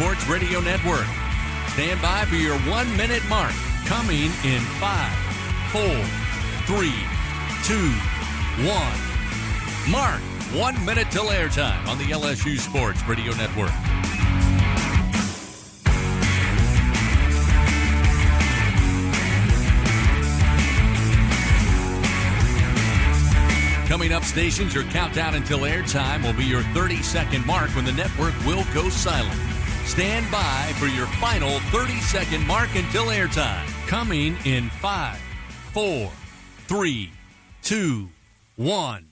Sports Radio Network. Stand by for your 1 minute mark. Coming in 5, 4, 3, 2, 1. Mark, 1 minute till airtime on the LSU Sports Radio Network. Coming up, stations, your countdown until airtime will be your 30-second mark when the network will go silent. Stand by for your final 30-second mark until airtime. Coming in 5, 4, 3, 2, 1.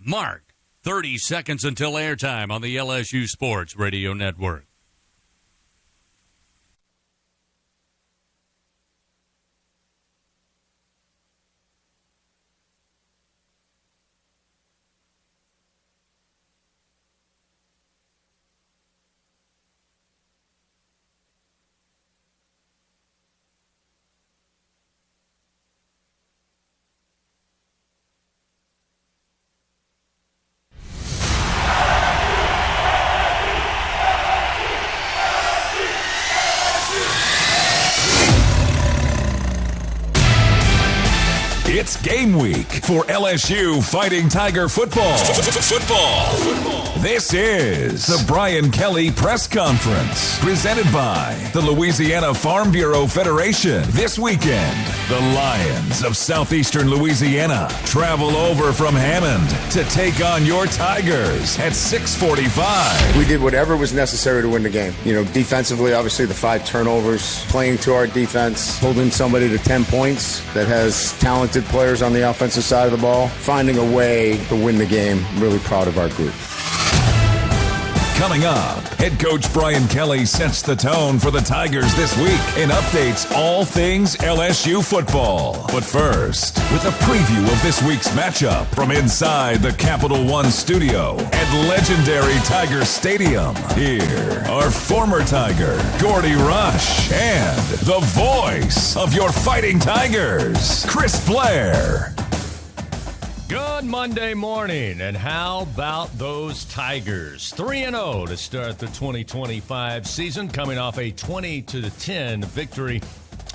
Mark, 30 seconds until airtime on the LSU Sports Radio Network. It's game week for LSU Fighting Tiger football. This is the Brian Kelly Press Conference, presented by the Louisiana Farm Bureau Federation. This weekend, the Lions of Southeastern Louisiana travel over from Hammond to take on your Tigers at 6:45. We did whatever was necessary to win the game. Defensively, obviously the 5 turnovers, playing to our defense, holding somebody to 10 points that has talented players on the offensive side of the ball, finding a way to win the game. Really proud of our group. Coming up, head coach Brian Kelly sets the tone for the Tigers this week and updates all things LSU football. But first, with a preview of this week's matchup from inside the Capital One studio at legendary Tiger Stadium, here are former Tiger Gordy Rush and the voice of your Fighting Tigers, Chris Blair. Good Monday morning, and how about those Tigers? 3-0 to start the 2025 season, coming off a 20-10 victory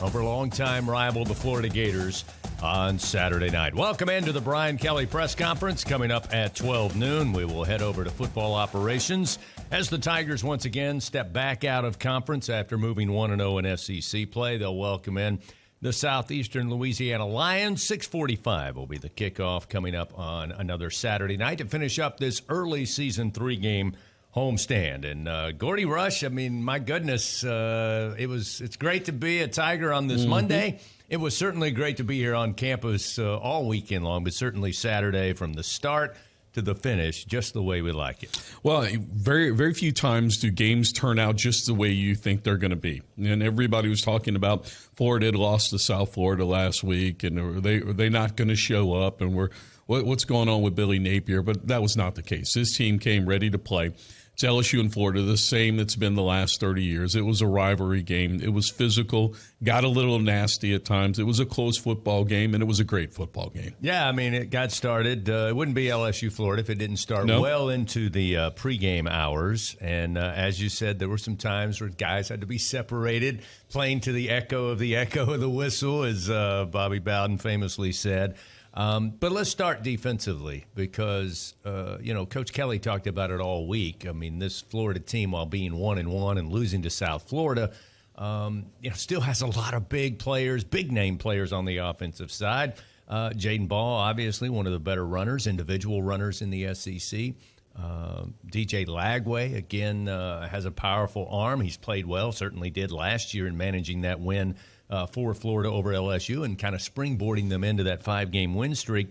over longtime rival, the Florida Gators, on Saturday night. Welcome into the Brian Kelly Press Conference. Coming up at 12 noon, we will head over to football operations as the Tigers once again step back out of conference after moving 1-0 in SEC play. They'll welcome in the Southeastern Louisiana Lions. 6:45 will be the kickoff coming up on another Saturday night to finish up this early season 3-game homestand. And Gordy Rush, I mean, my goodness, it's great to be a Tiger on this Monday. It was certainly great to be here on campus all weekend long, but certainly Saturday from the start to the finish, just the way we like it. Well, very, very few times do games turn out just the way you think they're going to be. And everybody was talking about Florida had lost to South Florida last week, and are they not going to show up? And what's going on with Billy Napier? But that was not the case. This team came ready to play. It's LSU and Florida, the same it's been the last 30 years. It was a rivalry game. It was physical, got a little nasty at times. It was a close football game, and it was a great football game. Yeah, I mean, it got started. It wouldn't be LSU-Florida if it didn't start well into the pregame hours. And as you said, there were some times where guys had to be separated, playing to the echo of the whistle, as Bobby Bowden famously said. But let's start defensively because, Coach Kelly talked about it all week. I mean, this Florida team, while being 1-1 and losing to South Florida, still has a lot of big players, big-name players on the offensive side. Jaden Ball, obviously, one of the better runners, individual runners in the SEC. DJ Lagway, again, has a powerful arm. He's played well, certainly did last year in managing that win for Florida over LSU and kind of springboarding them into that 5-game win streak.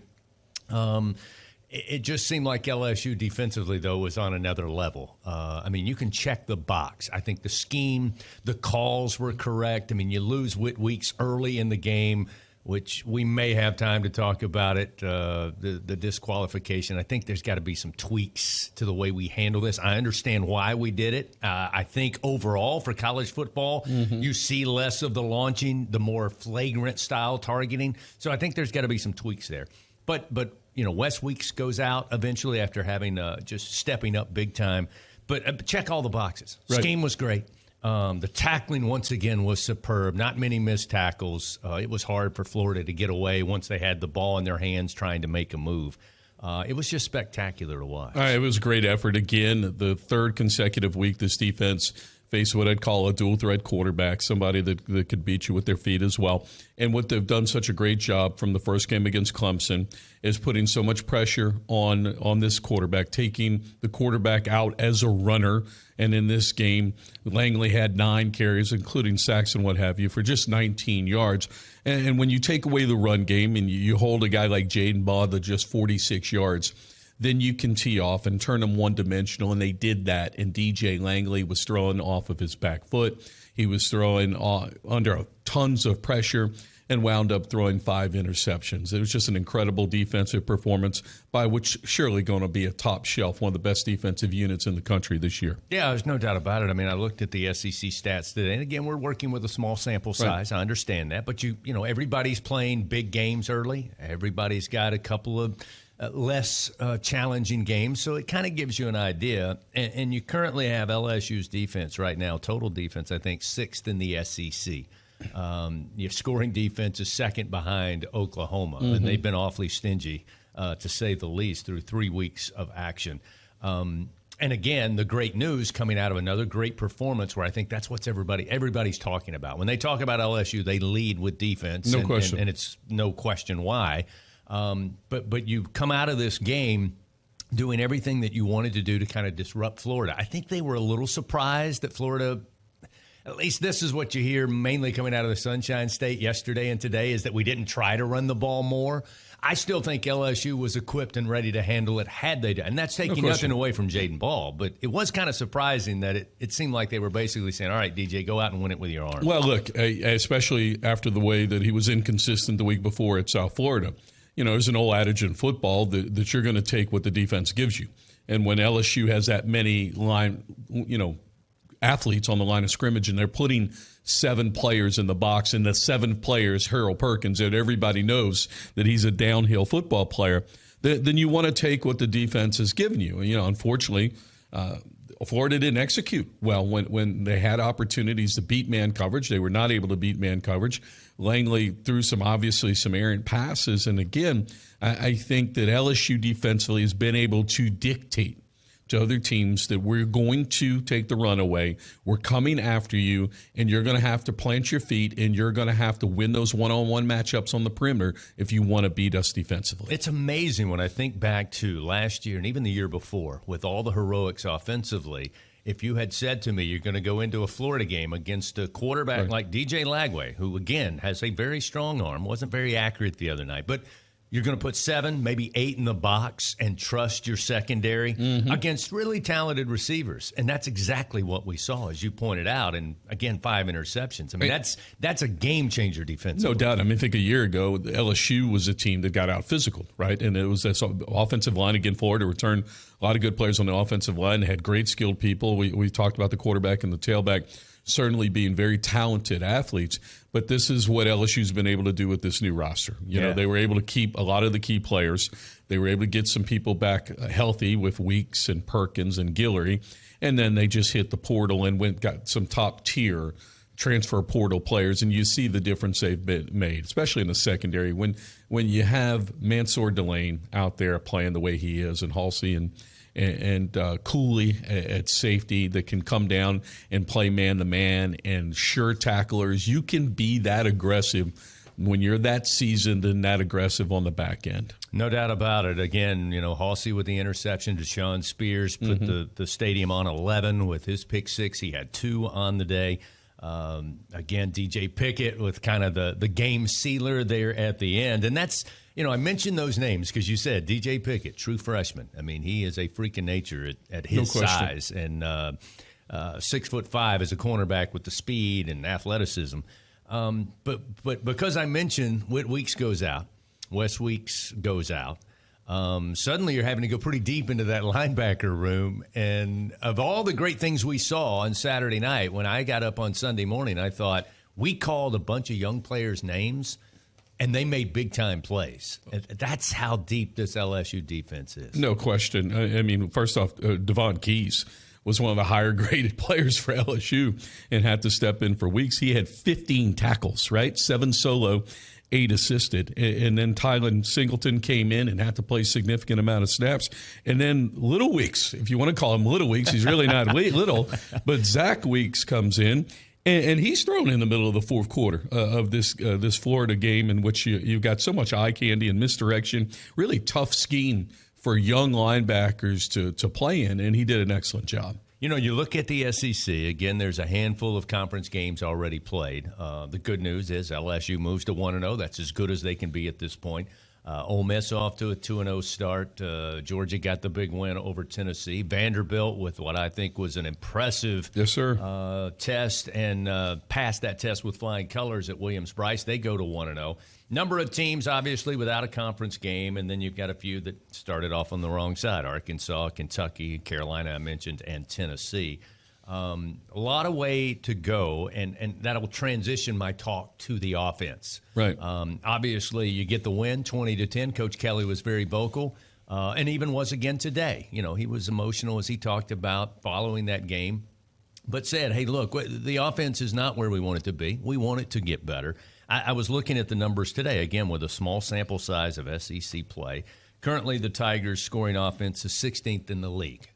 It just seemed like LSU defensively, though, was on another level. I mean, you can check the box. I think the scheme, the calls were correct. I mean, you lose Whit Weeks early in the game, which we may have time to talk about it, the disqualification. I think there's got to be some tweaks to the way we handle this. I understand why we did it. I think overall for college football, you see less of the launching, the more flagrant style targeting. So I think there's got to be some tweaks there. But Wes Weeks goes out eventually after having just stepping up big time. But check all the boxes. Right. Scheme was great. The tackling, once again, was superb. Not many missed tackles. It was hard for Florida to get away once they had the ball in their hands trying to make a move. It was just spectacular to watch. It was a great effort. Again, the third consecutive week this defense faced what I'd call a dual-threat quarterback, somebody that could beat you with their feet as well. And what they've done such a great job from the first game against Clemson is putting so much pressure on this quarterback, taking the quarterback out as a runner. And in this game, Langley had 9 carries, including sacks and what have you, for just 19 yards. And when you take away the run game and you hold a guy like Jaden Baugh to just 46 yards, then you can tee off and turn them one-dimensional, and they did that. And DJ Langley was throwing off of his back foot. He was throwing under tons of pressure and wound up throwing 5 interceptions. It was just an incredible defensive performance by which surely going to be a top shelf, one of the best defensive units in the country this year. Yeah, there's no doubt about it. I mean, I looked at the SEC stats today, and again, we're working with a small sample size. Right. I understand that, but you know, everybody's playing big games early. Everybody's got a couple of less challenging games, so it kind of gives you an idea. And you currently have LSU's defense right now, total defense, I think, 6th in the SEC. Your scoring defense is second behind Oklahoma, and they've been awfully stingy, to say the least, through 3 weeks of action. And again, the great news coming out of another great performance where I think that's what everybody's talking about. When they talk about LSU, they lead with defense. No question. And it's no question why. But you come out of this game doing everything that you wanted to do to kind of disrupt Florida. I think they were a little surprised that Florida, at least this is what you hear mainly coming out of the Sunshine State yesterday and today, is that we didn't try to run the ball more. I still think LSU was equipped and ready to handle it had they done. And that's taking nothing away from Jaden Ball. But it was kind of surprising that it seemed like they were basically saying, all right, DJ, go out and win it with your arm. Well, look, especially after the way that he was inconsistent the week before at South Florida. You know, there's an old adage in football that you're going to take what the defense gives you. And when LSU has that many athletes on the line of scrimmage and they're putting 7 players in the box, and the 7th player is Harold Perkins, and everybody knows that he's a downhill football player, then you want to take what the defense has given you. You know, unfortunately, Florida didn't execute well when they had opportunities to beat man coverage. They were not able to beat man coverage. Langley threw some errant passes. And again, I think that LSU defensively has been able to dictate to other teams that we're going to take the run away. We're coming after you, and you're going to have to plant your feet, and you're going to have to win those one-on-one matchups on the perimeter if you want to beat us defensively. It's amazing when I think back to last year and even the year before with all the heroics offensively. If you had said to me you're going to go into a Florida game against a quarterback like DJ Lagway, who, again, has a very strong arm, wasn't very accurate the other night, but you're going to put 7, maybe 8 in the box and trust your secondary against really talented receivers. And that's exactly what we saw, as you pointed out. And, again, 5 interceptions. I mean, that's a game-changer defensively. No doubt. I mean, I think a year ago, LSU was a team that got out physical, right? And it was this offensive line. Again, Florida returned a lot of good players on the offensive line. They had great skilled people. We talked about the quarterback and the tailback certainly being very talented athletes, but this is what LSU's been able to do with this new roster. You know, they were able to keep a lot of the key players. They were able to get some people back healthy with Weeks and Perkins and Guillory, and then they just hit the portal and got some top-tier transfer portal players, and you see the difference they've made, especially in the secondary. When you have Mansour Delane out there playing the way he is, and Halsey and Cooley at safety that can come down and play man-to-man, and sure tacklers. You can be that aggressive when you're that seasoned and that aggressive on the back end. No doubt about it. Again, you know, Halsey with the interception, Deshaun Spears put the stadium on 11 with his pick 6. He had 2 on the day. Again, DJ Pickett with kind of the game sealer there at the end. And that's, you know, I mentioned those names because you said DJ Pickett, true freshman. I mean, he is a freak of nature at his size, and 6'5" as a cornerback with the speed and athleticism. But because I mentioned Wes Weeks goes out, suddenly you're having to go pretty deep into that linebacker room. And of all the great things we saw on Saturday night, when I got up on Sunday morning, I thought we called a bunch of young players' names, and they made big-time plays. That's how deep this LSU defense is. No question. I mean, first off, Devon Keys was one of the higher graded players for LSU and had to step in for weeks. He had 15 tackles, right? 7 solo, 8 assisted. And then Tylen Singleton came in and had to play a significant amount of snaps. And then Little Weeks, if you want to call him Little Weeks, he's really not little, but Zach Weeks comes in. And he's thrown in the middle of the fourth quarter of this Florida game in which you've got so much eye candy and misdirection, really tough scheme for young linebackers to play in, and he did an excellent job. You know, you look at the SEC, again, there's a handful of conference games already played. The good news is LSU moves to 1-0. That's as good as they can be at this point. Ole Miss off to a 2-0 start. Georgia got the big win over Tennessee. Vanderbilt with what I think was an impressive test and passed that test with flying colors at Williams-Brice. They go to 1-0. Number of teams, obviously, without a conference game, and then you've got a few that started off on the wrong side. Arkansas, Kentucky, Carolina I mentioned, and Tennessee. A lot of way to go, and that'll transition my talk to the offense. Right. Obviously, you get the win, 20-10. Coach Kelly was very vocal, and even was again today. You know, he was emotional as he talked about following that game, but said, hey, look, the offense is not where we want it to be. We want it to get better. I was looking at the numbers today, again, with a small sample size of SEC play. Currently, the Tigers' scoring offense is 16th in the league.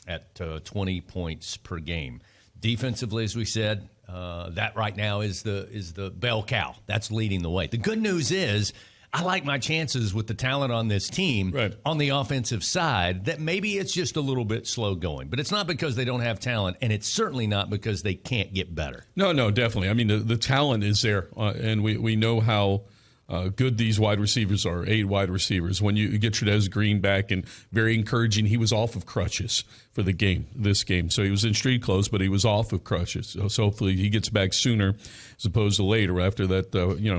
At 20 points per game. Defensively, as we said, that right now is the bell cow. That's leading the way. The good news is I like my chances with the talent on this team on the offensive side that maybe it's just a little bit slow going. But it's not because they don't have talent, and it's certainly not because they can't get better. No, definitely. I mean, the talent is there, and we know how good these wide receivers are, 8 wide receivers. When you get Trudez Green back, and very encouraging, he was off of crutches for this game. So he was in street clothes, but he was off of crutches. So hopefully he gets back sooner as opposed to later after that,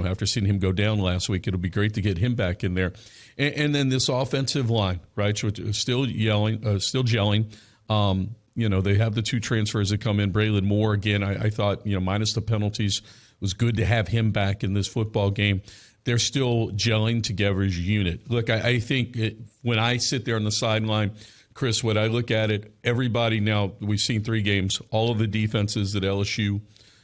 after seeing him go down last week. It'll be great to get him back in there. And then this offensive line, right, still gelling. They have the 2 transfers that come in. Braylon Moore, again, I thought, minus the penalties, it was good to have him back in this football game. They're still gelling together as a unit. Look, I think when I sit there on the sideline, Chris, when I look at it, everybody now, we've seen 3 games, all of the defenses that LSU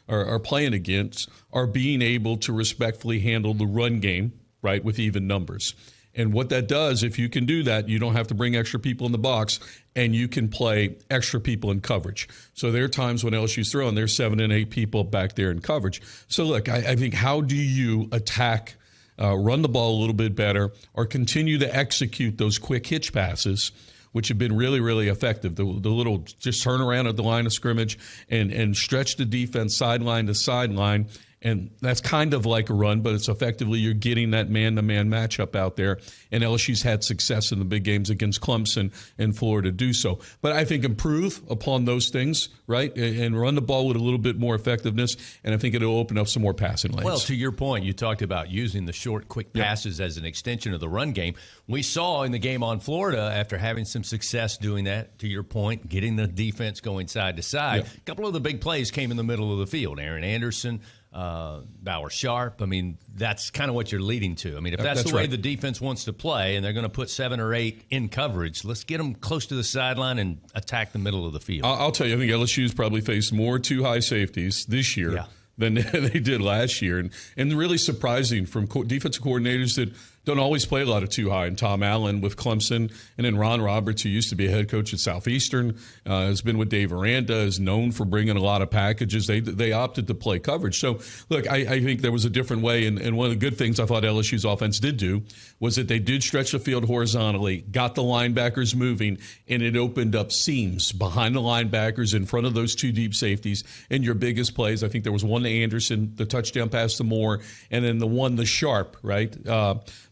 are playing against are being able to respectfully handle the run game, right, with even numbers. And what that does, if you can do that, you don't have to bring extra people in the box, and you can play extra people in coverage. So there are times when LSU's throwing, there's 7 and 8 people back there in coverage. So look, I think, how do you attack, run the ball a little bit better, or continue to execute those quick hitch passes, which have been really, really effective. The little just turn around at the line of scrimmage and stretch the defense sideline to sideline. And that's kind of like a run, but it's effectively you're getting that man-to-man matchup out there. And LSU's had success in the big games against Clemson and Florida do so. But I think improve upon those things, right, and run the ball with a little bit more effectiveness, and I think it'll open up some more passing lanes. Well, to your point, you talked about using the short, quick passes as an extension of the run game. We saw in the game on Florida, after having some success doing that, to your point, getting the defense going side to side, a couple of the big plays came in the middle of the field. Aaron Anderson, Bauer Sharp. I mean, that's kind of what you're leading to. I mean, if that's the way the defense wants to play and they're going to put 7 or 8 in coverage, let's get them close to the sideline and attack the middle of the field. I'll tell you, I think LSU's probably faced more too high safeties this year than they did last year. And really surprising from defensive coordinators that don't always play a lot of too high. And Tom Allen with Clemson, and then Ron Roberts, who used to be a head coach at Southeastern, has been with Dave Aranda, is known for bringing a lot of packages. They opted to play coverage. So, look, I think there was a different way. And one of the good things I thought LSU's offense did do was that they did stretch the field horizontally, got the linebackers moving, and it opened up seams behind the linebackers in front of those 2 deep safeties. And your biggest plays, I think there was one to Anderson, the touchdown pass to Moore, and then the one to Sharp, right,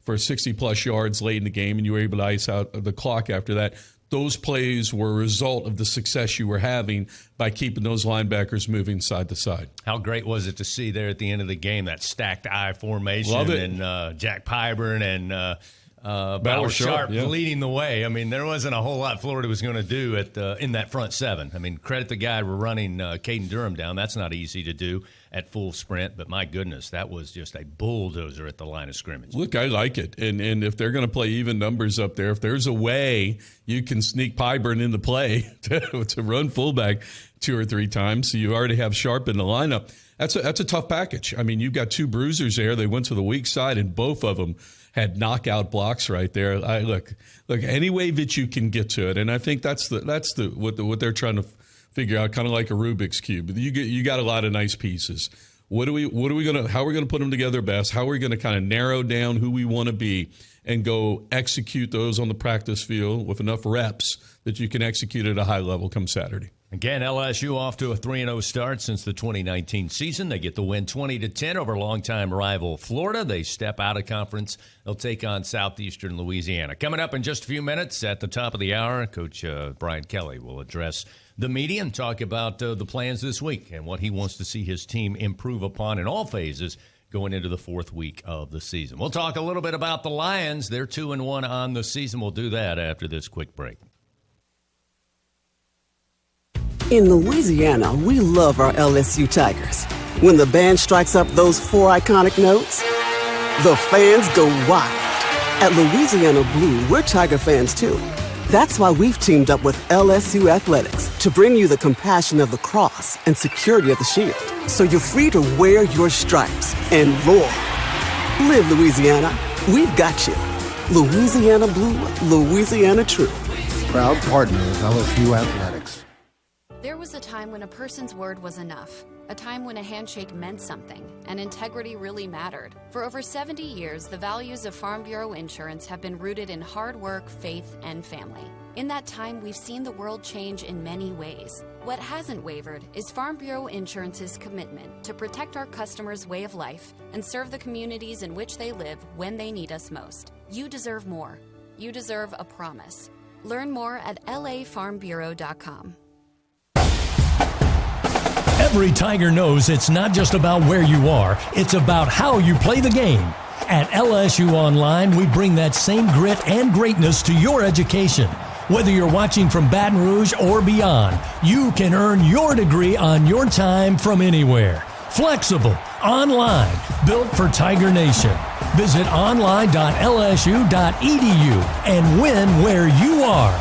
for 60-plus yards late in the game, and you were able to ice out the clock after that. Those plays were a result of the success you were having by keeping those linebackers moving side to side. How great was it to see there at the end of the game that stacked I formation? Love it. And Jack Pyburn and Bauer Sharp leading the way. I mean, there wasn't a whole lot Florida was going to do in that front seven. I mean, credit the guy for running Caden Durham down. That's not easy to do at full sprint, but my goodness, that was just a bulldozer at the line of scrimmage. Look, I like it. And if they're going to play even numbers up there, if there's a way you can sneak Pyburn into play to run fullback 2 or 3 times, so you already have Sharp in the lineup, that's a tough package. I mean, you've got 2 bruisers there. They went to the weak side, and both of them had knockout blocks right there. Look, any way that you can get to it, and I think that's what they're trying to figure out, kind of like a Rubik's cube. You got a lot of nice pieces. How are we gonna put them together best? How are we gonna kind of narrow down who we want to be and go execute those on the practice field with enough reps that you can execute at a high level come Saturday? Again, LSU off to a 3-0 start since the 2019 season. They get the win 20-10 over longtime rival Florida. They step out of conference. They'll take on Southeastern Louisiana. Coming up in just a few minutes at the top of the hour, Coach Brian Kelly will address the media and talk about the plans this week and what he wants to see his team improve upon in all phases going into the 4th week of the season. We'll talk a little bit about the Lions. They're 2-1 on the season. We'll do that after this quick break. In Louisiana, we love our LSU Tigers. When the band strikes up those 4 iconic notes, the fans go wild. At Louisiana Blue, we're Tiger fans too. That's why we've teamed up with LSU Athletics to bring you the compassion of the cross and security of the shield, so you're free to wear your stripes and roar. Live Louisiana. We've got you. Louisiana Blue, Louisiana True. Proud partner of LSU Athletics. There was a time when a person's word was enough, a time when a handshake meant something, and integrity really mattered. For over 70 years, the values of Farm Bureau Insurance have been rooted in hard work, faith, and family. In that time, we've seen the world change in many ways. What hasn't wavered is Farm Bureau Insurance's commitment to protect our customers' way of life and serve the communities in which they live when they need us most. You deserve more. You deserve a promise. Learn more at lafarmbureau.com. Every Tiger knows it's not just about where you are, it's about how you play the game. At LSU Online, we bring that same grit and greatness to your education. Whether you're watching from Baton Rouge or beyond, you can earn your degree on your time from anywhere. Flexible, online, built for Tiger Nation. Visit online.lsu.edu and win where you are.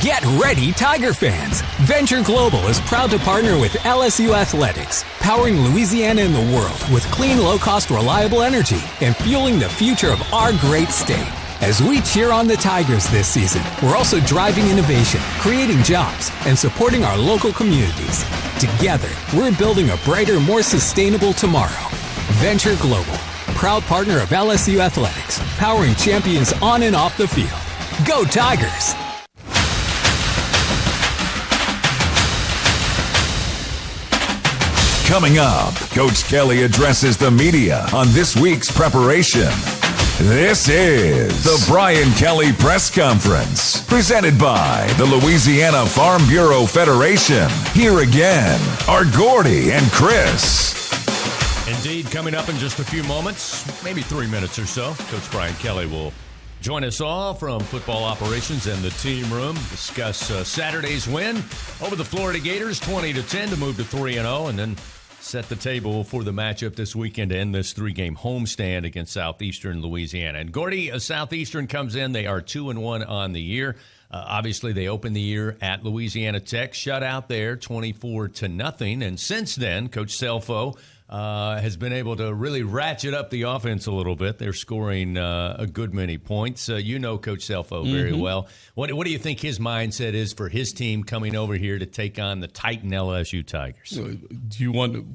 Get ready, Tiger fans! Venture Global is proud to partner with LSU Athletics, powering Louisiana and the world with clean, low-cost, reliable energy and fueling the future of our great state. As we cheer on the Tigers this season, we're also driving innovation, creating jobs, and supporting our local communities. Together, we're building a brighter, more sustainable tomorrow. Venture Global, proud partner of LSU Athletics, powering champions on and off the field. Go Tigers! Coming up, Coach Kelly addresses the media on this week's preparation. This is the Brian Kelly Press Conference, presented by the Louisiana Farm Bureau Federation. Here again are Gordy and Chris. Indeed, coming up in just a few moments, maybe 3 minutes or so, Coach Brian Kelly will join us all from football operations and the team room, discuss Saturday's win over the Florida Gators, 20-10 to move to 3-0, and then set the table for the matchup this weekend to end this 3-game homestand against Southeastern Louisiana. And Gordy, Southeastern comes in. They are 2-1 on the year. Obviously, they opened the year at Louisiana Tech, shut out there 24-0. And since then, Coach Selfo has been able to really ratchet up the offense a little bit. They're scoring a good many points. You know Coach Selfo very well. What do you think his mindset is for his team coming over here to take on the Titan LSU Tigers? Do you want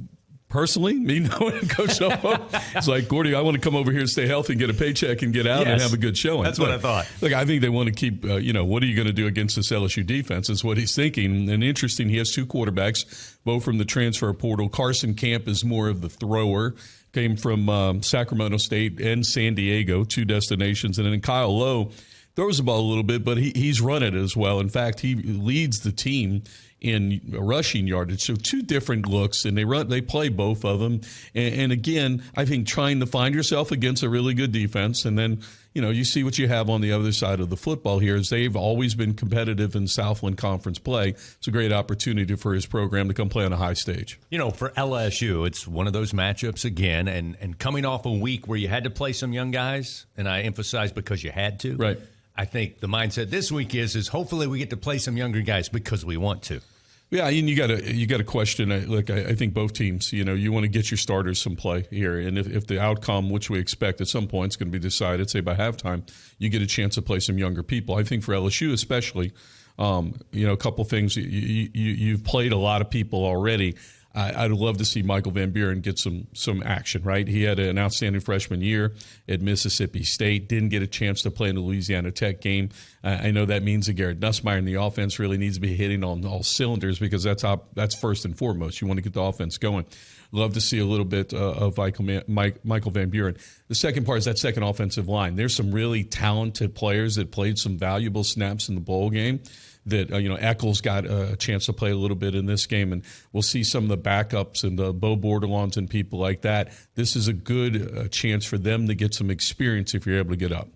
personally, me knowing Coach Selfo? It's like, Gordy, I want to come over here and stay healthy and get a paycheck and get out and have a good showing. That's what I thought. Look, I think they want to keep, what are you going to do against this LSU defense is what he's thinking. And interesting, he has 2 quarterbacks, both from the transfer portal. Carson Camp is more of the thrower, came from Sacramento State and San Diego, 2 destinations. And then Kyle Lowe throws the ball a little bit, but he's run it as well. In fact, he leads the team in rushing yardage. So two different looks, and they play both of them. And again, I think trying to find yourself against a really good defense, and then you see what you have on the other side of the football here. Is they've always been competitive in Southland Conference play. It's a great opportunity for his program to come play on a high stage. For LSU, it's one of those matchups again, and coming off a week where you had to play some young guys, and I emphasize because you had to. Right. I think the mindset this week is hopefully we get to play some younger guys because we want to. Yeah, and you got to question. I think both teams. You want to get your starters some play here, and if the outcome, which we expect at some point, is going to be decided, say by halftime, you get a chance to play some younger people. I think for LSU especially, a couple things. You've played a lot of people already. I'd love to see Michael Van Buren get some action, right? He had an outstanding freshman year at Mississippi State, didn't get a chance to play in the Louisiana Tech game. I know that means that Garrett Nussmeier in the offense really needs to be hitting on all cylinders because that's first and foremost. You want to get the offense going. Love to see a little bit of Michael Van Buren. The second part is that second offensive line. There's some really talented players that played some valuable snaps in the bowl game. That Eccles got a chance to play a little bit in this game, and we'll see some of the backups and the Bo Bordelons and people like that. This is a good chance for them to get some experience if you're able to get up.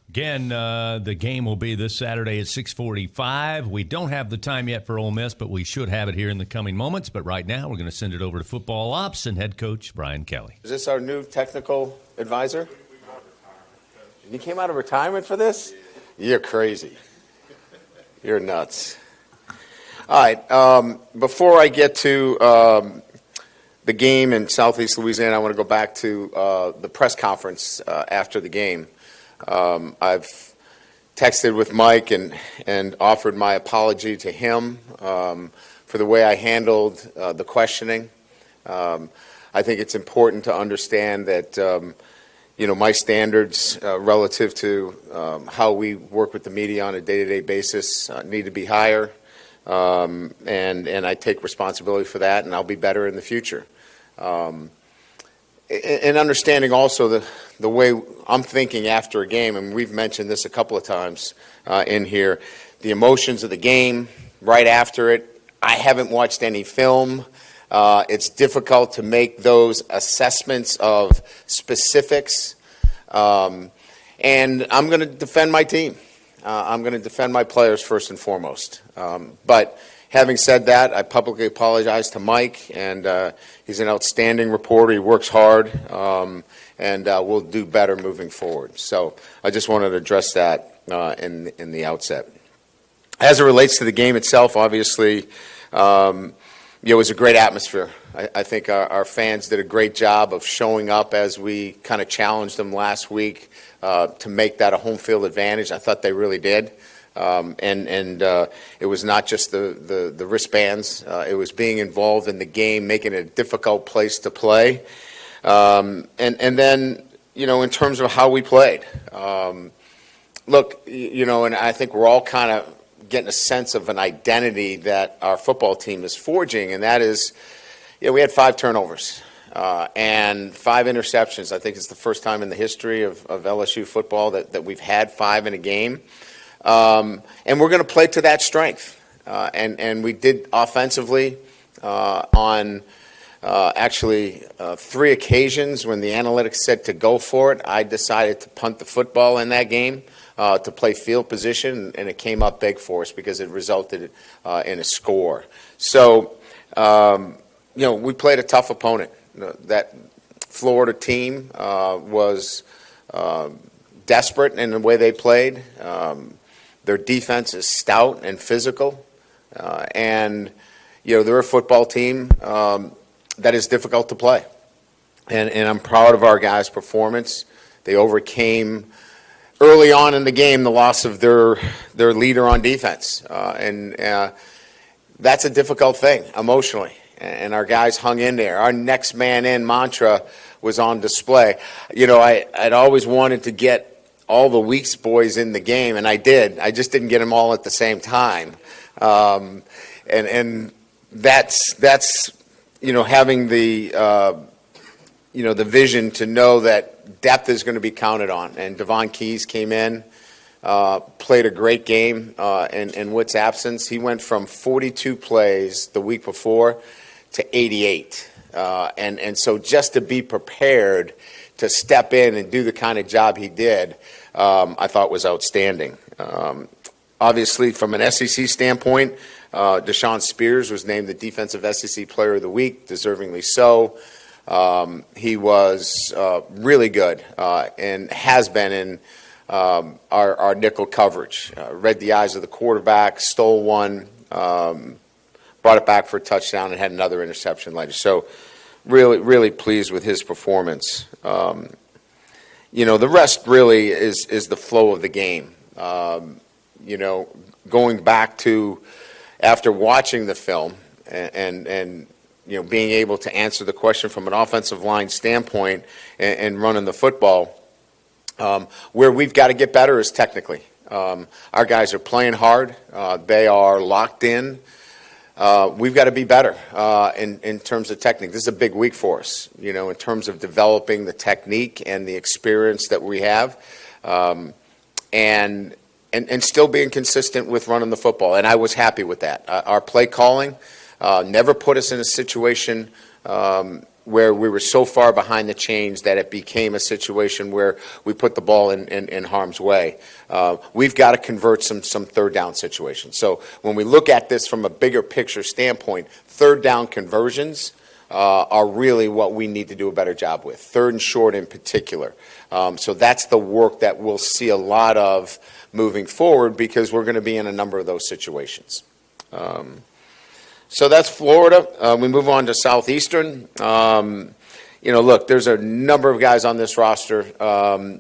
Again, the game will be this Saturday at 6:45. We don't have the time yet for Ole Miss, but we should have it here in the coming moments. But right now, we're going to send it over to football ops and head coach Brian Kelly. Is this our new technical advisor? You came out of retirement for this? You're crazy. You're nuts. All right. Before I get to the game in Southeast Louisiana, I want to go back to the press conference after the game. I've texted with Mike and offered my apology to him for the way I handled the questioning. I think it's important to understand that my standards relative to how we work with the media on a day-to-day basis need to be higher, and I take responsibility for that, and I'll be better in the future. And understanding also the way I'm thinking after a game, and we've mentioned this a couple of times in here, the emotions of the game right after it. I haven't watched any film. It's difficult to make those assessments of specifics. And I'm going to defend my team. I'm going to defend my players first and foremost. But having said that, I publicly apologize to Mike, and he's an outstanding reporter. He works hard, and we'll do better moving forward. So I just wanted to address that in the outset. As it relates to the game itself, obviously, it was a great atmosphere. I think our fans did a great job of showing up as we kind of challenged them last week to make that a home field advantage. I thought they really did. And it was not just the wristbands. It was being involved in the game, making it a difficult place to play. And then, in terms of how we played. Look, and I think we're all kind of getting a sense of an identity that our football team is forging, and that is, we had 5 turnovers and 5 interceptions. I think it's the first time in the history of LSU football that we've had 5 in a game. And we're going to play to that strength. And we did offensively on actually 3 occasions when the analytics said to go for it. I decided to punt the football in that game. To play field position, and it came up big for us because it resulted in a score. So, we played a tough opponent. That Florida team was desperate in the way they played. Their defense is stout and physical, and they're a football team that is difficult to play. And I'm proud of our guys' performance. They overcame early on in the game the loss of their leader on defense, and that's a difficult thing emotionally, and our guys hung in there. Our next man in mantra was on display. I'd always wanted to get all the Weeks boys in the game, and I did. I just didn't get them all at the same time, and that's having the the vision to know that depth is going to be counted on. And Devon Keys came in played a great game in Witt's absence. He went from 42 plays the week before to 88. And so just to be prepared to step in and do the kind of job he did, I thought was outstanding. Obviously, from an SEC standpoint, Deshaun Spears was named the Defensive SEC Player of the Week, deservingly so. He was really good and has been in our nickel coverage. Read the eyes of the quarterback, stole one, brought it back for a touchdown, and had another interception later. So really, really pleased with his performance. The rest really is the flow of the game. Going back to after watching the film and being able to answer the question from an offensive line standpoint and running the football, where we've got to get better is technically. Our guys are playing hard. They are locked in. We've got to be better in terms of technique. This is a big week for us, in terms of developing the technique and the experience that we have, and still being consistent with running the football. And I was happy with that. Our play calling never put us in a situation where we were so far behind the chains that it became a situation where we put the ball in harm's way. We've got to convert some third down situations. So when we look at this from a bigger picture standpoint, third down conversions are really what we need to do a better job with, third and short in particular. So that's the work that we'll see a lot of moving forward, because we're going to be in a number of those situations. So that's Florida. We move on to Southeastern. Look, there's a number of guys on this roster that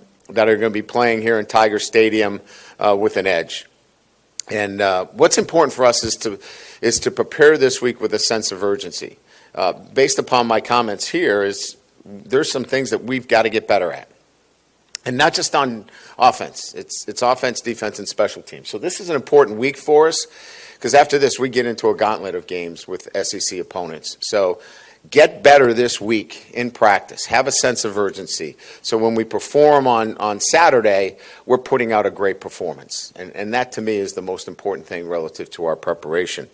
are going to be playing here in Tiger Stadium with an edge. And what's important for us is to prepare this week with a sense of urgency. Based upon my comments here, there's some things that we've got to get better at. And not just on offense. It's offense, defense, and special teams. So this is an important week for us, because after this, we get into a gauntlet of games with SEC opponents. So get better this week in practice. Have a sense of urgency. So when we perform on Saturday, we're putting out a great performance. And that, to me, is the most important thing relative to our preparation.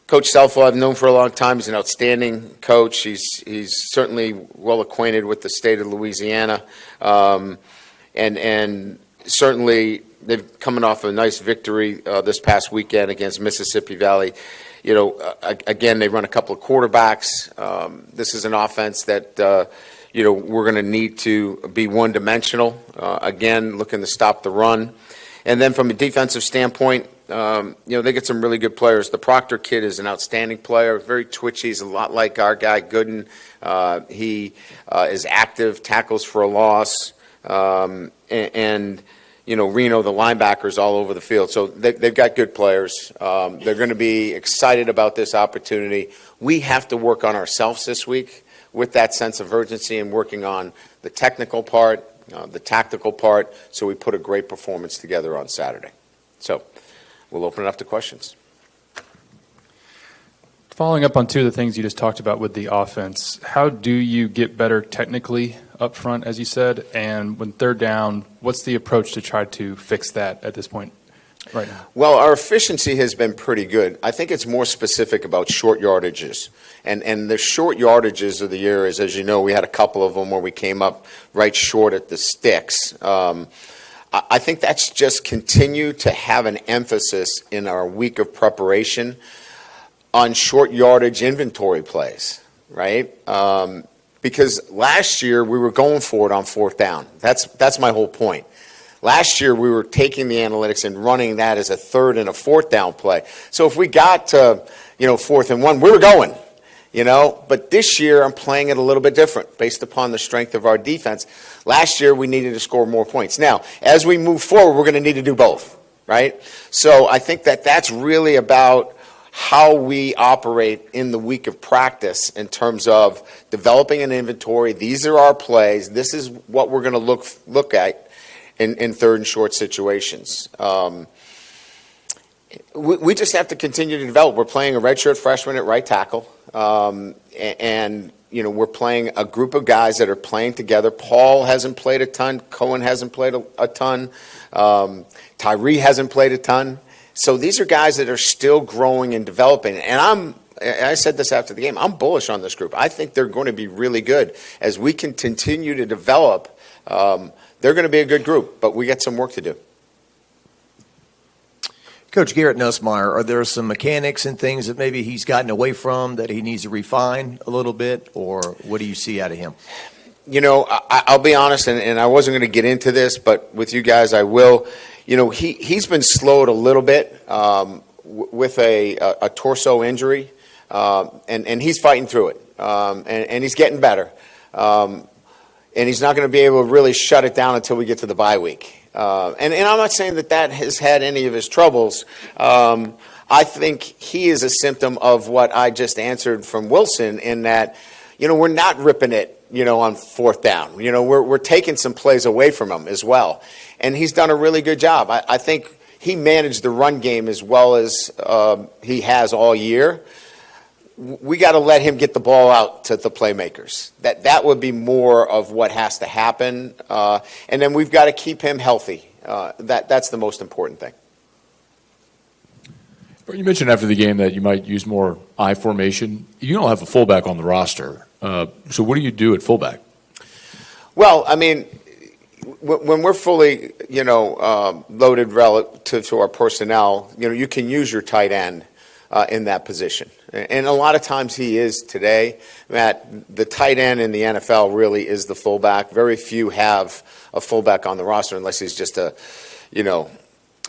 Coach Selfo, I've known for a long time. He's an outstanding coach. He's certainly well acquainted with the state of Louisiana. And certainly they're coming off a nice victory this past weekend against Mississippi Valley. Again, they run a couple of quarterbacks. This is an offense that, we're going to need to be one-dimensional. Again, looking to stop the run. And then from a defensive standpoint, they get some really good players. The Proctor kid is an outstanding player, very twitchy. He's a lot like our guy Gooden. He is active, tackles for a loss, and Reno, the linebackers all over the field. So they've got good players. They're going to be excited about this opportunity. We have to work on ourselves this week with that sense of urgency and working on the technical part, the tactical part, so we put a great performance together on Saturday. So we'll open it up to questions. Following up on two of the things you just talked about with the offense, how do you get better technically up front, as you said, and when third down, what's the approach to try to fix that at this point right now? Well, our efficiency has been pretty good. I think it's more specific about short yardages. And the short yardages of the year is, as you know, we had a couple of them where we came up right short at the sticks. I think that's just continue to have an emphasis in our week of preparation on short yardage inventory plays, right? Because last year we were going for it on fourth down. That's my whole point. Last year we were taking the analytics and running that as a third and a fourth down play. So if we got to, 4th and 1, we were going, But this year I'm playing it a little bit different based upon the strength of our defense. Last year we needed to score more points. Now, as we move forward, we're going to need to do both, right? So I think that's really about how we operate in the week of practice in terms of developing an inventory. These are our plays. This is what we're going to look at in third and short situations. We just have to continue to develop. We're playing a redshirt freshman at right tackle, and we're playing a group of guys that are playing together. Paul hasn't played a ton. Cohen hasn't played a ton. Tyree hasn't played a ton. So these are guys that are still growing and developing. And I said this after the game, I'm bullish on this group. I think they're going to be really good. As we can continue to develop, they're going to be a good group, but we got some work to do. Coach Garrett Nussmeier, are there some mechanics and things that maybe he's gotten away from that he needs to refine a little bit, or what do you see out of him? I'll be honest, and I wasn't going to get into this, but with you guys I will. He's been slowed a little bit with a torso injury, and he's fighting through it, and he's getting better. And he's not going to be able to really shut it down until we get to the bye week. And I'm not saying that has had any of his troubles. I think he is a symptom of what I just answered from Wilson in that, we're not ripping it, on fourth down. We're taking some plays away from him as well. And he's done a really good job. I think he managed the run game as well as he has all year. We got to let him get the ball out to the playmakers. That would be more of what has to happen. And then we've got to keep him healthy. That's the most important thing. You mentioned after the game that you might use more I formation. You don't have a fullback on the roster. So what do you do at fullback? Well, I mean, when we're fully, loaded relative to our personnel, you can use your tight end in that position. And a lot of times he is today. Matt, the tight end in the NFL really is the fullback. Very few have a fullback on the roster unless he's just a,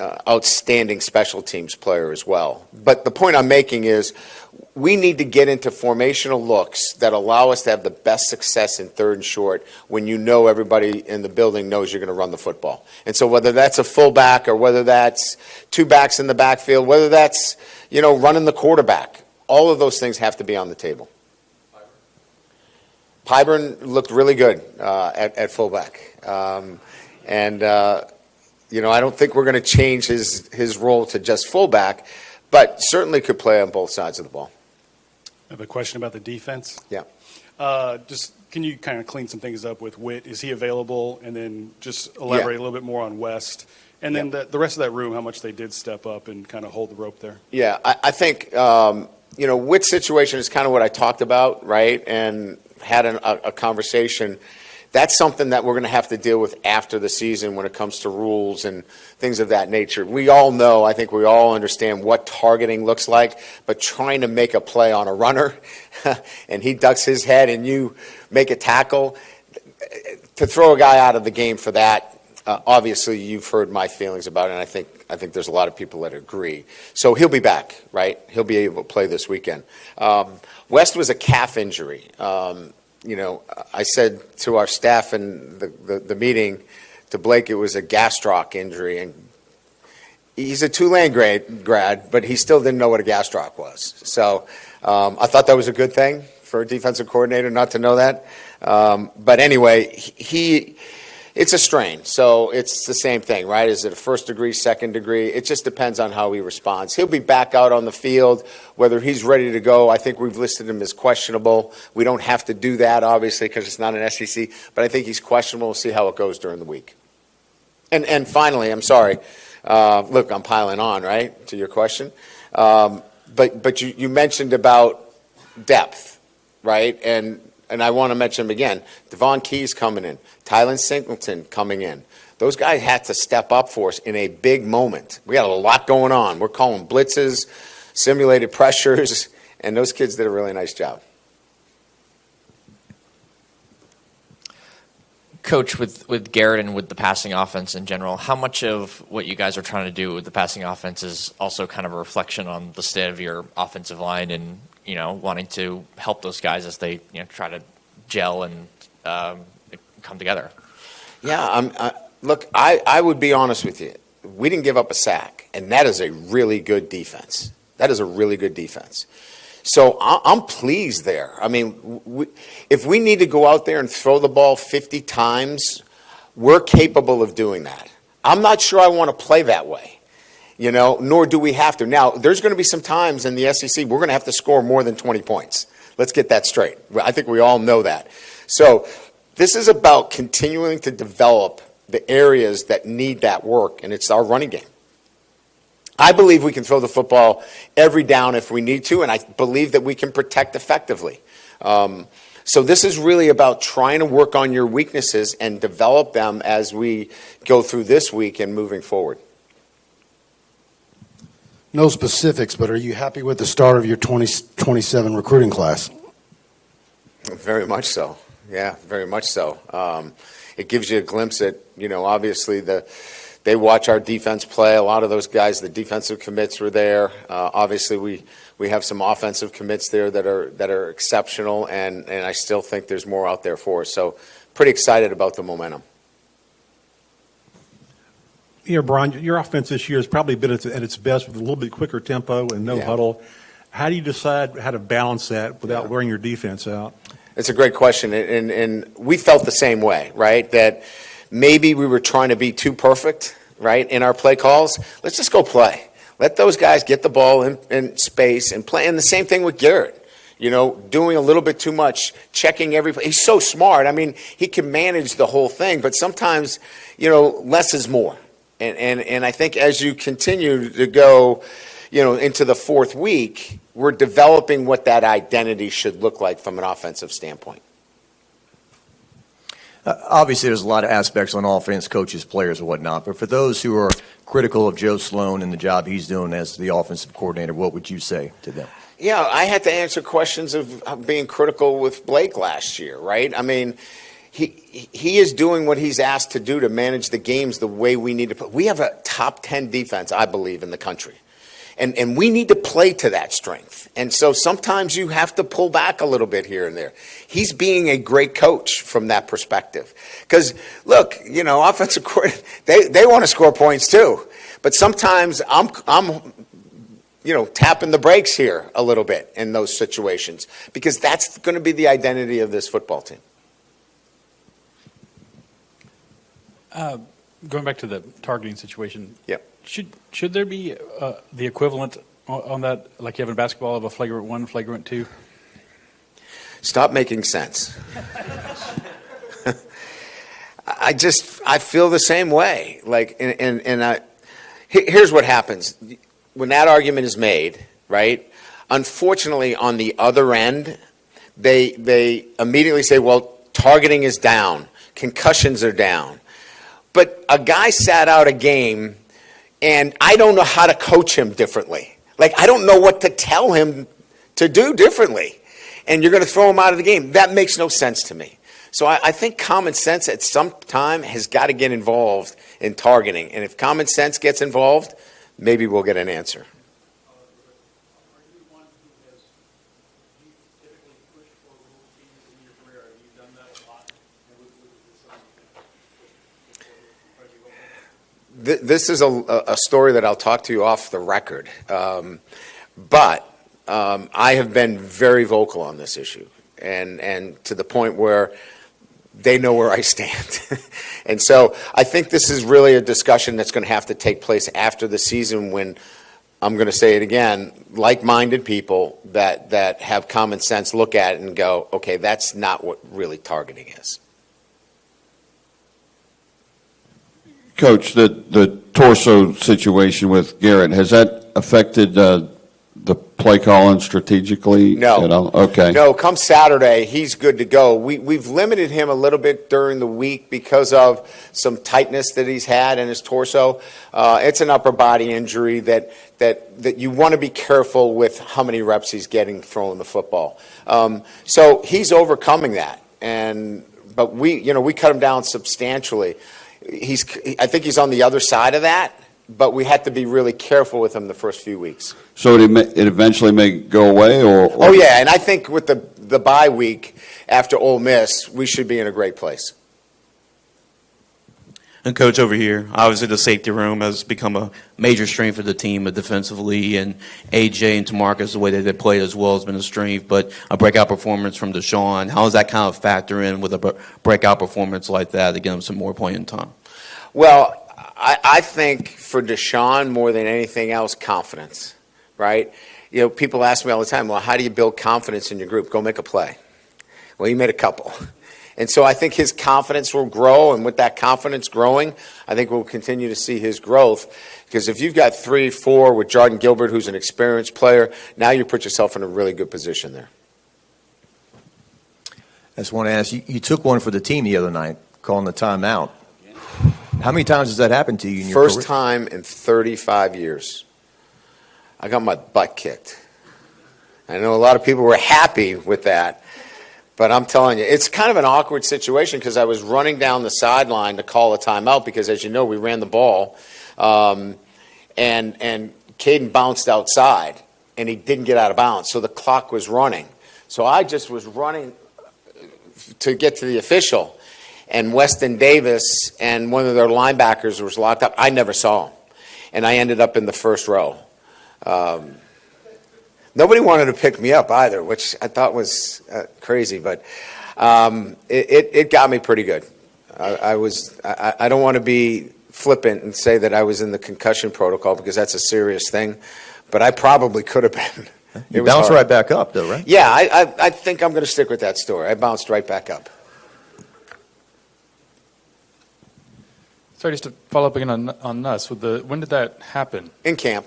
outstanding special teams player as well. But the point I'm making is we need to get into formational looks that allow us to have the best success in third and short when everybody in the building knows you're going to run the football. And so whether that's a fullback or whether that's two backs in the backfield, whether that's, running the quarterback, all of those things have to be on the table. Pyburn looked really good at fullback. I don't think we're going to change his role to just fullback, but certainly could play on both sides of the ball. I have a question about the defense. Yeah. Just can you kind of clean some things up with Witt? Is he available? And then just elaborate a little bit more on West. And then the rest of that room, how much they did step up and kind of hold the rope there. Yeah, I think, Witt's situation is kind of what I talked about, right, and had a conversation. That's something that we're going to have to deal with after the season when it comes to rules and things of that nature. We all know, I think we all understand what targeting looks like, but trying to make a play on a runner and he ducks his head and you make a tackle, to throw a guy out of the game for that, obviously you've heard my feelings about it, and I think there's a lot of people that agree. So he'll be back, right? He'll be able to play this weekend. West was a calf injury. I said to our staff in the meeting, to Blake, it was a gastroc injury. And he's a Tulane grad, but he still didn't know what a gastroc was. So I thought that was a good thing for a defensive coordinator not to know that. But anyway, it's a strain. So it's the same thing, right? Is it a first degree, second degree? It just depends on how he responds. He'll be back out on the field, whether he's ready to go. I think we've listed him as questionable. We don't have to do that, obviously, because it's not an SEC. But I think he's questionable. We'll see how it goes during the week. And finally, I'm sorry. Look, I'm piling on, right, to your question. But you mentioned about depth, right? And I want to mention him again. Devon Key's coming in. Tylen Singleton coming in. Those guys had to step up for us in a big moment. We got a lot going on. We're calling blitzes, simulated pressures, and those kids did a really nice job. Coach, with Garrett and with the passing offense in general, how much of what you guys are trying to do with the passing offense is also kind of a reflection on the state of your offensive line and, wanting to help those guys as they, try to gel and come together? Yeah, look, I would be honest with you. We didn't give up a sack, and that is a really good defense. That is a really good defense. So I'm pleased there. I mean, if we need to go out there and throw the ball 50 times, we're capable of doing that. I'm not sure I want to play that way, nor do we have to. Now, there's going to be some times in the SEC we're going to have to score more than 20 points. Let's get that straight. I think we all know that. So this is about continuing to develop the areas that need that work, and it's our running game. I believe we can throw the football every down if we need to, and I believe that we can protect effectively. So this is really about trying to work on your weaknesses and develop them as we go through this week and moving forward. No specifics, but are you happy with the start of your 2027 recruiting class? Very much so. Yeah, very much so. It gives you a glimpse at, obviously they watch our defense play. A lot of those guys, the defensive commits were there. Obviously, we have some offensive commits there that are exceptional, and I still think there's more out there for us. So pretty excited about the momentum. Brian, your offense this year has probably been at its best with a little bit quicker tempo and no huddle. How do you decide how to balance that without wearing your defense out? It's a great question, and we felt the same way, right? That maybe we were trying to be too perfect, right, in our play calls. Let's just go play. Let those guys get the ball in space and play. And the same thing with Garrett, doing a little bit too much, checking every play. He's so smart. I mean, he can manage the whole thing, but sometimes, less is more. And I think as you continue to go, into the fourth week, we're developing what that identity should look like from an offensive standpoint. Obviously, there's a lot of aspects on offense, coaches, players, and whatnot. But for those who are critical of Joe Sloan and the job he's doing as the offensive coordinator, what would you say to them? Yeah, I had to answer questions of being critical with Blake last year, right? I mean, he is doing what he's asked to do to manage the games the way we need to play. We have a top 10 defense, I believe, in the country. And we need to play to that strength. And so sometimes you have to pull back a little bit here and there. He's being a great coach from that perspective. Because, look, offensive coordinator, they want to score points too. But sometimes I'm tapping the brakes here a little bit in those situations. Because that's going to be the identity of this football team. Going back to the targeting situation. Yep. Should there be the equivalent on that, like you have in basketball, of a flagrant 1, flagrant 2? Stop making sense. I feel the same way. Here's what happens when that argument is made, right? Unfortunately, on the other end, they immediately say, "Well, targeting is down, concussions are down." But a guy sat out a game, and I don't know how to coach him differently. I don't know what to tell him to do differently. And you're going to throw him out of the game. That makes no sense to me. So I think common sense at some time has got to get involved in targeting. And if common sense gets involved, maybe we'll get an answer. This is a story that I'll talk to you off the record. But I have been very vocal on this issue, and to the point where they know where I stand. And so I think this is really a discussion that's going to have to take place after the season when, I'm going to say it again, like-minded people that have common sense look at it and go, okay, that's not what really targeting is. Coach, the torso situation with Garrett, has that affected the play calling strategically? No. Okay. No, come Saturday, he's good to go. We've limited him a little bit during the week because of some tightness that he's had in his torso. It's an upper body injury that you want to be careful with how many reps he's getting throwing the football. So he's overcoming that. But we cut him down substantially. I think he's on the other side of that, but we had to be really careful with him the first few weeks. So it eventually may go away, or? Oh yeah, and I think with the bye week after Ole Miss, we should be in a great place. And Coach, over here, obviously the safety room has become a major strength for the team defensively, and AJ and Tamarcus, the way that they play as well, has been a strength. But a breakout performance from Deshaun, how does that kind of factor in with a breakout performance like that to get him some more playing time? Well, I think for Deshaun, more than anything else, confidence, right? people ask me all the time, well, how do you build confidence in your group? Go make a play. Well, he made a couple. And so I think his confidence will grow, and with that confidence growing, I think we'll continue to see his growth. Because if you've got 3, 4 with Jordan Gilbert, who's an experienced player, now you put yourself in a really good position there. I just want to ask, you took one for the team the other night, calling the timeout. How many times has that happened to you in your career? First time in 35 years. I got my butt kicked. I know a lot of people were happy with that. But I'm telling you, it's kind of an awkward situation because I was running down the sideline to call a timeout because, as you know, we ran the ball. And Caden bounced outside, and he didn't get out of bounds. So the clock was running. So I just was running to get to the official. And Weston Davis and one of their linebackers was locked up. I never saw him. And I ended up in the first row. Nobody wanted to pick me up either, which I thought was crazy, but it got me pretty good. I don't want to be flippant and say that I was in the concussion protocol because that's a serious thing, but I probably could have been. You bounced right back up, though, right? Yeah, I think I'm going to stick with that story. I bounced right back up. Sorry, just to follow up again on Nuss. When did that happen? In camp.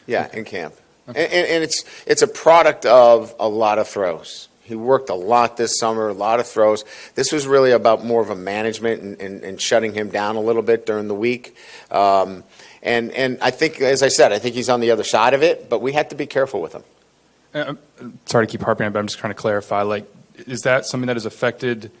Yeah, in camp. Okay. And it's a product of a lot of throws. He worked a lot this summer, a lot of throws. This was really about more of a management and shutting him down a little bit during the week. And I think, as I said, I think he's on the other side of it, but we had to be careful with him. Sorry to keep harping on it, but I'm just trying to clarify. Is that something that has affected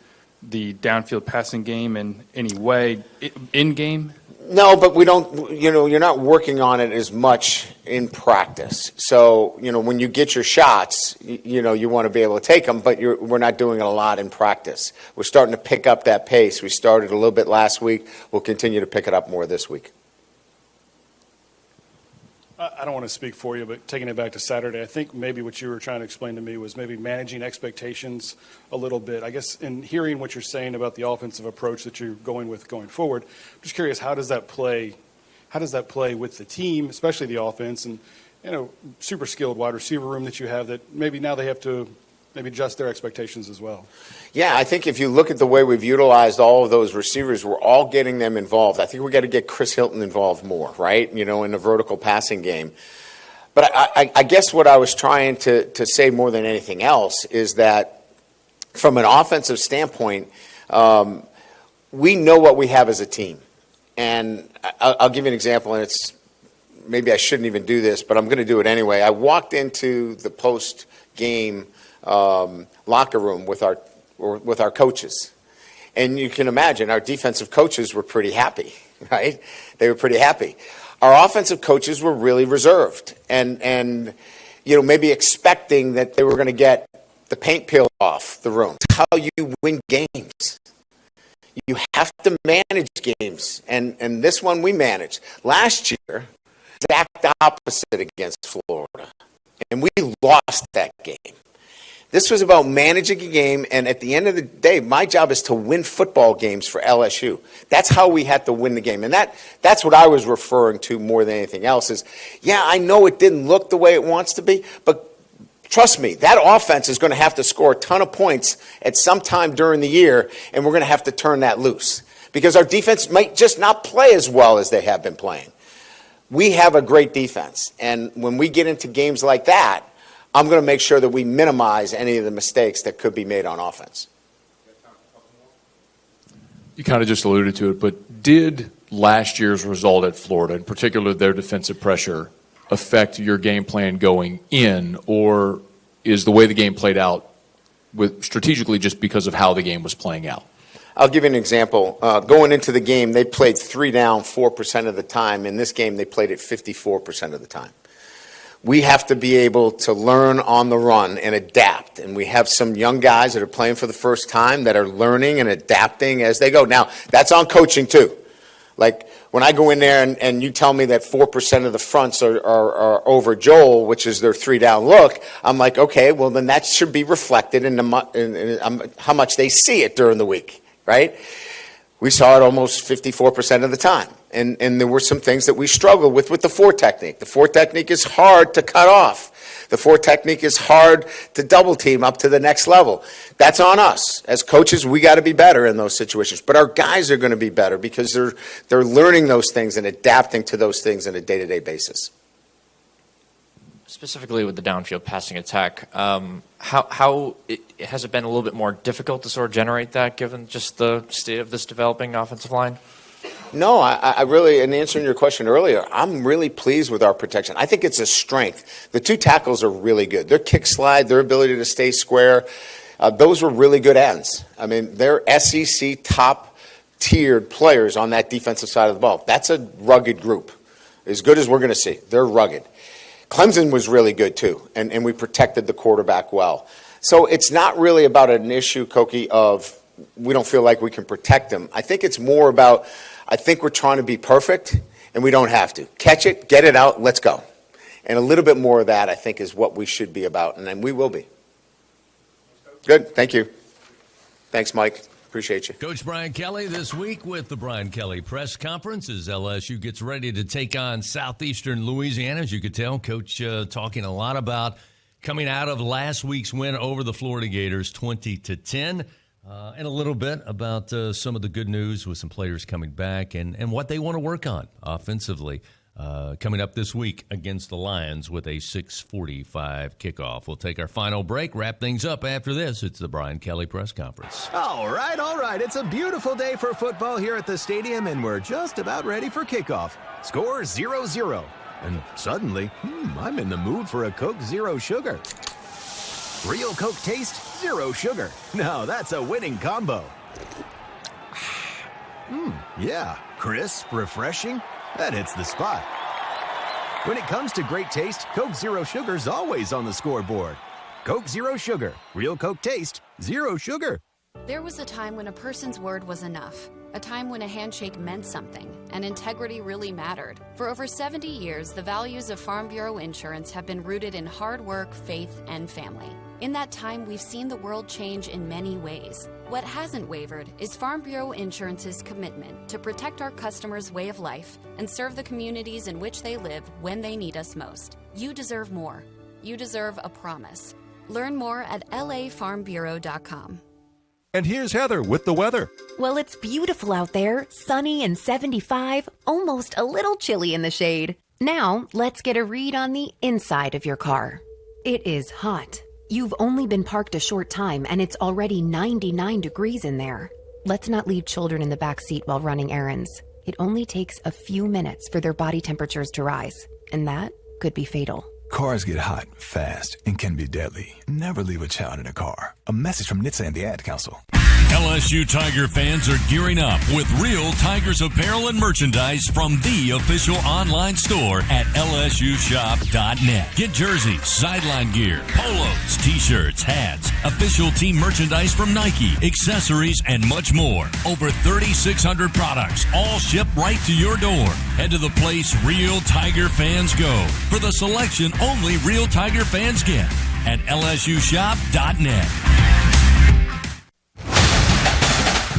the downfield passing game in any way in game? No, but we don't, you're not working on it as much in practice. So, when you get your shots, you want to be able to take them, but we're not doing it a lot in practice. We're starting to pick up that pace. We started a little bit last week. We'll continue to pick it up more this week. I don't want to speak for you, but taking it back to Saturday, I think maybe what you were trying to explain to me was maybe managing expectations a little bit. I guess in hearing what you're saying about the offensive approach that you're going with going forward, I'm just curious, how does that play with the team, especially the offense, and super skilled wide receiver room that you have that maybe now they have to maybe adjust their expectations as well? Yeah, I think if you look at the way we've utilized all of those receivers, we're all getting them involved. I think we got to get Chris Hilton involved more, right? In the vertical passing game. But I guess what I was trying to say more than anything else is that from an offensive standpoint, we know what we have as a team. And I'll give you an example, and it's maybe I shouldn't even do this, but I'm going to do it anyway. I walked into the post-game locker room with our coaches. And you can imagine our defensive coaches were pretty happy, right? They were pretty happy. Our offensive coaches were really reserved and maybe expecting that they were going to get the paint peeled off the room. It's how you win games. You have to manage games. And this one we managed. Last year, exact opposite against Florida. And we lost that game. This was about managing a game, and at the end of the day, my job is to win football games for LSU. That's how we had to win the game. And that's what I was referring to more than anything else is, yeah, I know it didn't look the way it wants to be, but trust me, that offense is going to have to score a ton of points at some time during the year, and we're going to have to turn that loose because our defense might just not play as well as they have been playing. We have a great defense, and when we get into games like that, I'm going to make sure that we minimize any of the mistakes that could be made on offense. You kind of just alluded to it, but did last year's result at Florida, in particular their defensive pressure, affect your game plan going in, or is the way the game played out strategically just because of how the game was playing out? I'll give you an example. Going into the game, they played 3 down 4% of the time. In this game, they played it 54% of the time. We have to be able to learn on the run and adapt. And we have some young guys that are playing for the first time that are learning and adapting as they go. Now, that's on coaching too. Like when I go in there and you tell me that 4% of the fronts are over Joel, which is their 3 down look, I'm like, okay, well then that should be reflected in how much they see it during the week, right? We saw it almost 54% of the time. And there were some things that we struggled with the 4 technique. The 4 technique is hard to cut off. The 4 technique is hard to double team up to the next level. That's on us. As coaches, we got to be better in those situations. But our guys are going to be better because they're learning those things and adapting to those things on a day-to-day basis. Specifically with the downfield passing attack, how has it been a little bit more difficult to sort of generate that given just the state of this developing offensive line? No, I really, in answering your question earlier, I'm really pleased with our protection. I think it's a strength. The 2 tackles are really good. Their kick slide, their ability to stay square, those were really good ends. I mean, they're SEC top-tiered players on that defensive side of the ball. That's a rugged group, as good as we're going to see. They're rugged. Clemson was really good, too, and we protected the quarterback well. So it's not really about an issue, Koki, of we don't feel like we can protect him. I think it's more about, I think we're trying to be perfect, and we don't have to. Catch it, get it out, let's go. And a little bit more of that, I think, is what we should be about, and then we will be. Good, thank you. Thanks, Mike. Appreciate you. Coach Brian Kelly this week with the Brian Kelly Press Conference as LSU gets ready to take on Southeastern Louisiana. As you could tell, Coach talking a lot about coming out of last week's win over the Florida Gators 20-10. And a little bit about some of the good news with some players coming back and what they want to work on offensively coming up this week against the Lions with a 6:45 kickoff. We'll take our final break, wrap things up after this. It's the Brian Kelly Press Conference. All right. It's a beautiful day for football here at the stadium, and we're just about ready for kickoff. Score 0-0. And suddenly, I'm in the mood for a Coke Zero Sugar. Real Coke taste, zero sugar. Now that's a winning combo. Yeah, crisp, refreshing. That hits the spot. When it comes to great taste, Coke Zero Sugar's always on the scoreboard. Coke Zero Sugar. Real Coke taste, zero sugar. There was a time when a person's word was enough. A time when a handshake meant something, and integrity really mattered. For over 70 years, the values of Farm Bureau Insurance have been rooted in hard work, faith, and family. In that time, we've seen the world change in many ways. What hasn't wavered is Farm Bureau Insurance's commitment to protect our customers' way of life and serve the communities in which they live when they need us most. You deserve more. You deserve a promise. Learn more at lafarmbureau.com. And here's Heather with the weather. Well, it's beautiful out there, sunny and 75, almost a little chilly in the shade. Now, let's get a read on the inside of your car. It is hot. You've only been parked a short time and it's already 99 degrees in there. Let's not leave children in the back seat while running errands. It only takes a few minutes for their body temperatures to rise, and that could be fatal. Cars get hot, fast, and can be deadly. Never leave a child in a car. A message from NHTSA and the Ad Council. LSU Tiger fans are gearing up with real Tigers apparel and merchandise from the official online store at LSUshop.net. Get jerseys, sideline gear, polos, t-shirts, hats, official team merchandise from Nike, accessories, and much more. Over 3,600 products, all shipped right to your door. Head to the place real Tiger fans go for the selection only real Tiger fans get at LSUshop.net.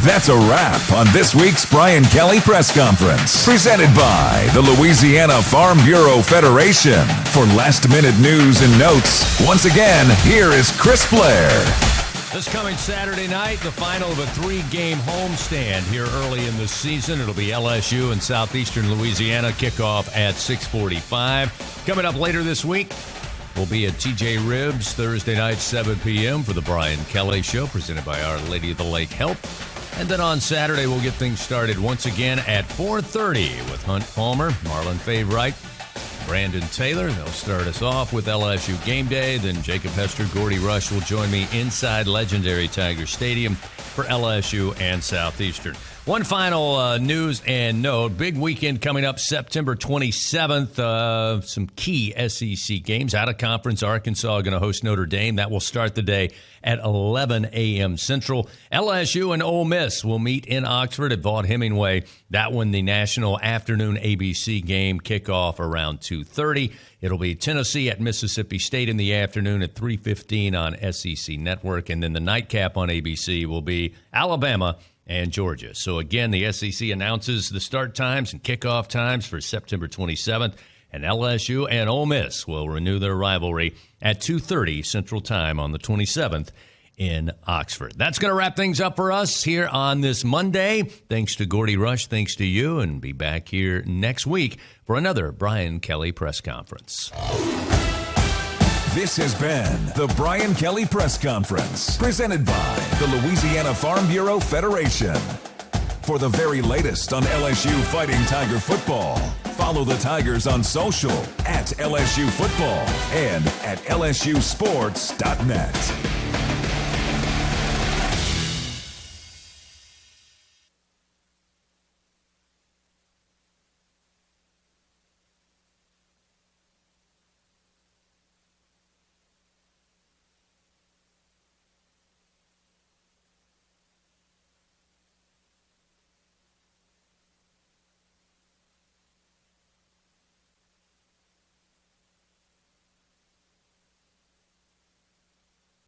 That's a wrap on this week's Brian Kelly Press Conference, presented by the Louisiana Farm Bureau Federation. For last-minute news and notes, once again, here is Chris Blair. This coming Saturday night, the final of a 3-game homestand here early in the season. It'll be LSU and Southeastern Louisiana kickoff at 6:45. Coming up later this week, we'll be at TJ Ribs Thursday night, 7 p.m. for the Brian Kelly Show, presented by Our Lady of the Lake Help. And then on Saturday, we'll get things started once again at 4:30 with Hunt Palmer, Marlon Favright, Brandon Taylor. They'll start us off with LSU Game Day. Then Jacob Hester, Gordy Rush will join me inside legendary Tiger Stadium for LSU and Southeastern. One final news and note. Big weekend coming up September 27th. Some key SEC games. Out of conference, Arkansas going to host Notre Dame. That will start the day at 11 a.m. Central. LSU and Ole Miss will meet in Oxford at Vaught-Hemingway. That one, the national afternoon ABC game, kickoff around 2:30. It'll be Tennessee at Mississippi State in the afternoon at 3:15 on SEC Network. And then the nightcap on ABC will be Alabama and Georgia. So again, the SEC announces the start times and kickoff times for September 27th, and LSU and Ole Miss will renew their rivalry at 2:30 Central Time on the 27th in Oxford. That's going to wrap things up for us here on this Monday. Thanks to Gordy Rush, thanks to you, and be back here next week for another Brian Kelly press conference. This has been the Brian Kelly Press Conference, presented by the Louisiana Farm Bureau Federation. For the very latest on LSU Fighting Tiger football, follow the Tigers on social at LSU Football and at LSUsports.net.